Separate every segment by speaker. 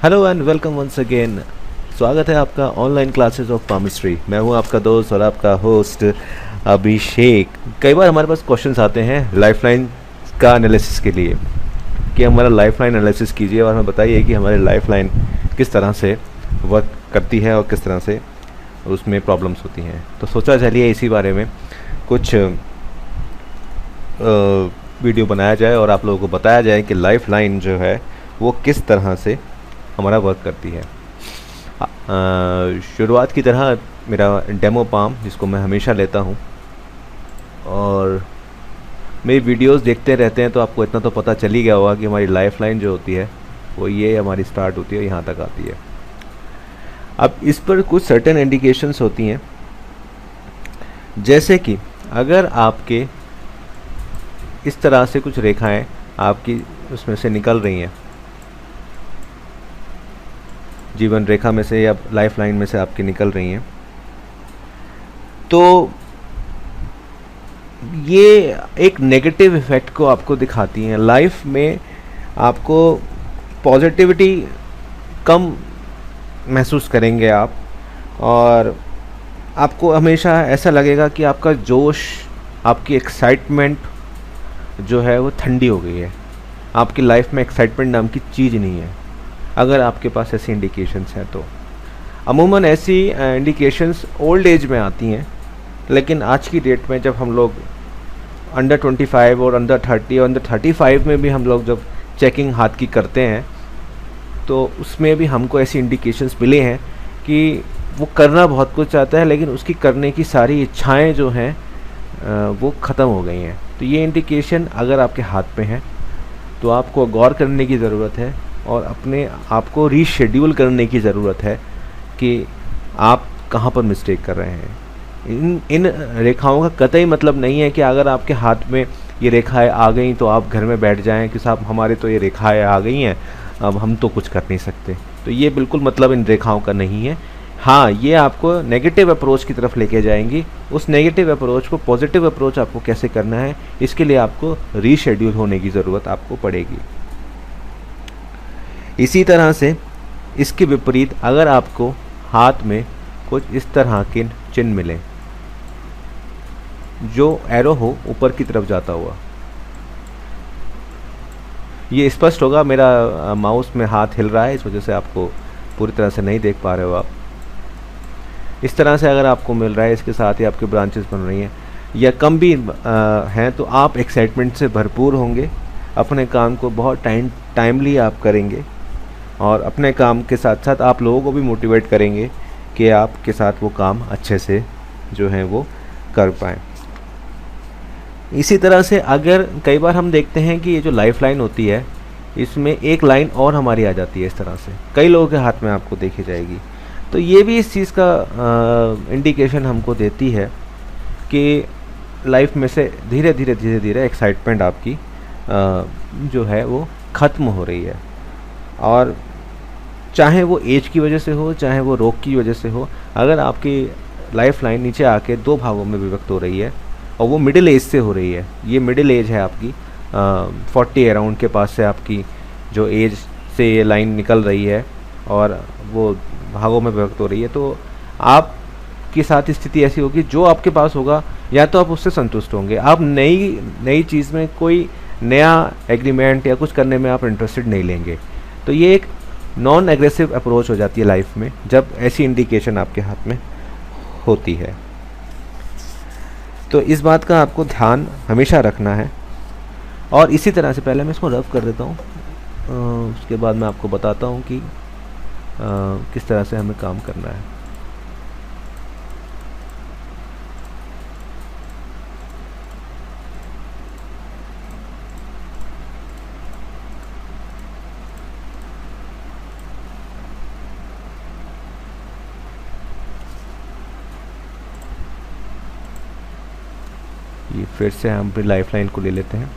Speaker 1: Hello and welcome once again. स्वागत है आपका ऑनलाइन क्लासेस ऑफ पामिस्ट्री। मैं हूं आपका दोस्त और आपका होस्ट अभिषेक। कई बार हमारे पास क्वेश्चंस आते हैं लाइफलाइन का एनालिसिस के लिए कि हमारा लाइफलाइन एनालिसिस कीजिए और हमें बताइए कि हमारी लाइफलाइन किस तरह से वर्क करती है और किस तरह से उसमें प्रॉब्लम्स होती हैं। तो सोचा चलिए इसी बारे में कुछ वीडियो बनाया जाए और आप लोगों को बताया जाए कि लाइफलाइन जो है वो किस तरह से हमारा वर्क करती है। शुरुआत की तरह मेरा डेमो पाम जिसको मैं हमेशा लेता हूँ, और मेरी वीडियोस देखते रहते हैं तो आपको इतना तो पता चल ही गया होगा कि हमारी लाइफलाइन जो होती है वो ये हमारी स्टार्ट होती है, यहाँ तक आती है। अब इस पर कुछ सर्टेन इंडिकेशंस होती हैं, जैसे कि अगर आपके इस तरह से कुछ रेखाएं आपकी उसमें से निकल रही हैं, जीवन रेखा में से या लाइफलाइन में से आपकी निकल रही हैं, तो ये एक नेगेटिव इफ़ेक्ट को आपको दिखाती हैं। लाइफ में आपको पॉजिटिविटी कम महसूस करेंगे आप, और आपको हमेशा ऐसा लगेगा कि आपका जोश, आपकी एक्साइटमेंट जो है वो ठंडी हो गई है। आपकी लाइफ में एक्साइटमेंट नाम की चीज़ नहीं है अगर आपके पास ऐसी इंडिकेशंस हैं तो। अमूमन ऐसी इंडिकेशंस ओल्ड एज में आती हैं, लेकिन आज की डेट में जब हम लोग अंडर 25 और अंडर 30 और अंडर 35 में भी हम लोग जब चेकिंग हाथ की करते हैं तो उसमें भी हमको ऐसी इंडिकेशंस मिले हैं कि वो करना बहुत कुछ चाहता है, लेकिन उसकी करने की सारी इच्छाएं जो हैं वो ख़त्म हो गई हैं। तो ये इंडिकेशन अगर आपके हाथ में है तो आपको गौर करने की ज़रूरत है और अपने आप को रीशेड्यूल करने की ज़रूरत है कि आप कहाँ पर मिस्टेक कर रहे हैं। इन रेखाओं का कतई मतलब नहीं है कि अगर आपके हाथ में ये रेखाएं आ गई तो आप घर में बैठ जाएं कि साहब हमारे तो ये रेखाएं आ गई हैं, अब हम तो कुछ कर नहीं सकते। तो ये बिल्कुल मतलब इन रेखाओं का नहीं है। हाँ, ये आपको नेगेटिव अप्रोच की तरफ लेके जाएंगी। उस नेगेटिव अप्रोच को पॉजिटिव अप्रोच आपको कैसे करना है, इसके लिए आपको रीशेड्यूल होने की ज़रूरत आपको पड़ेगी। इसी तरह से इसके विपरीत अगर आपको हाथ में कुछ इस तरह के चिन्ह मिले जो एरो हो ऊपर की तरफ जाता हुआ, ये स्पष्ट होगा, मेरा माउस में हाथ हिल रहा है इस वजह से आपको पूरी तरह से नहीं देख पा रहे हो आप। इस तरह से अगर आपको मिल रहा है, इसके साथ ही आपके ब्रांचेस बन रही हैं या कम भी हैं, तो आप एक्साइटमेंट से भरपूर होंगे, अपने काम को बहुत टाइमली आप करेंगे और अपने काम के साथ साथ आप लोगों को भी मोटिवेट करेंगे कि आपके साथ वो काम अच्छे से जो है वो कर पाएँ। इसी तरह से अगर कई बार हम देखते हैं कि ये जो लाइफलाइन होती है इसमें एक लाइन और हमारी आ जाती है, इस तरह से कई लोगों के हाथ में आपको देखी जाएगी, तो ये भी इस चीज़ का इंडिकेशन हमको देती है कि लाइफ में से धीरे धीरे एक्साइटमेंट आपकी जो है वो ख़त्म हो रही है। और चाहे वो एज की वजह से हो, चाहे वो रोग की वजह से हो, अगर आपकी लाइफ लाइन नीचे आके दो भागों में विभक्त हो रही है और वो मिडिल एज से हो रही है, ये मिडिल एज है आपकी 40 अराउंड के पास से आपकी जो एज से ये लाइन निकल रही है और वो भागों में विभक्त हो रही है, तो आपके साथ स्थिति ऐसी होगी, जो आपके पास होगा या तो आप उससे संतुष्ट होंगे, आप नई चीज़ में कोई नया एग्रीमेंट या कुछ करने में आप इंटरेस्टेड नहीं लेंगे। तो ये एक नॉन एग्रेसिव अप्रोच हो जाती है लाइफ में जब ऐसी इंडिकेशन आपके हाथ में होती है। तो इस बात का आपको ध्यान हमेशा रखना है। और इसी तरह से पहले मैं इसको रब कर देता हूँ, उसके बाद मैं आपको बताता हूँ कि किस तरह से हमें काम करना है। ये फिर से हम अपनी लाइफलाइन को ले लेते हैं।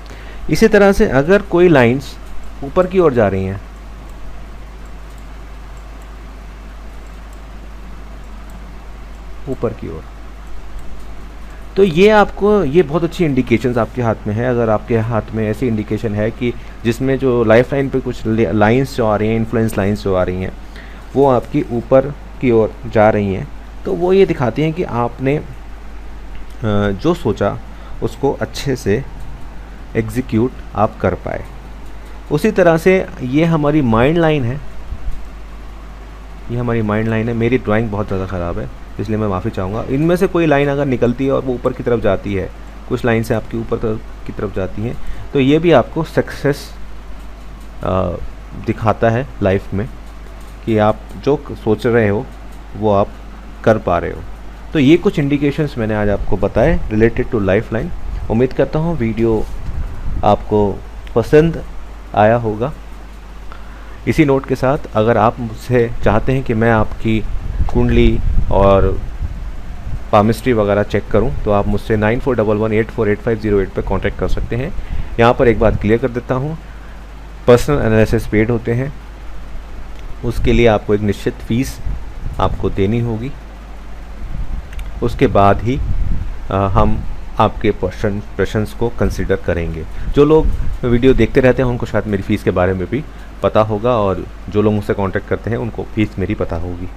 Speaker 1: इसी तरह से अगर कोई लाइंस ऊपर की ओर जा रही हैं, ऊपर की ओर, तो ये आपको, ये बहुत अच्छी इंडिकेशंस आपके हाथ में है। अगर आपके हाथ में ऐसी इंडिकेशन है कि जिसमें जो लाइफ लाइन पे कुछ लाइंस जो आ रही हैं, इन्फ्लुएंस लाइंस जो आ रही हैं, वो आपकी ऊपर की ओर जा रही हैं, तो वो ये दिखाती हैं कि आपने जो सोचा उसको अच्छे से एग्जीक्यूट आप कर पाए। उसी तरह से ये हमारी माइंड लाइन है, ये हमारी माइंड लाइन है। मेरी ड्राइंग बहुत ज़्यादा ख़राब है, इसलिए मैं माफ़ी चाहूँगा। इनमें से कोई लाइन अगर निकलती है और वो ऊपर की तरफ जाती है, कुछ लाइन से आपकी ऊपर की तरफ जाती हैं, तो ये भी आपको सक्सेस दिखाता है लाइफ में, कि आप जो सोच रहे हो वो आप कर पा रहे हो। तो ये कुछ इंडिकेशंस मैंने आज आपको बताए रिलेटेड टू लाइफ लाइन। उम्मीद करता हूँ वीडियो आपको पसंद आया होगा। इसी नोट के साथ, अगर आप मुझसे चाहते हैं कि मैं आपकी कुंडली और पामिस्ट्री वगैरह चेक करूं, तो आप मुझसे 9411848508 पर कांटेक्ट कर सकते हैं। यहाँ पर एक बात क्लियर कर देता हूं, पर्सनल एनालिसिस पेड होते हैं, उसके लिए आपको एक निश्चित फ़ीस आपको देनी होगी। उसके बाद ही हम आपके प्रश्नस को कंसिडर करेंगे। जो लोग वीडियो देखते रहते हैं उनको शायद मेरी फ़ीस के बारे में भी पता होगा, और जो लोग मुझसे कांटेक्ट करते हैं उनको फ़ीस मेरी पता होगी।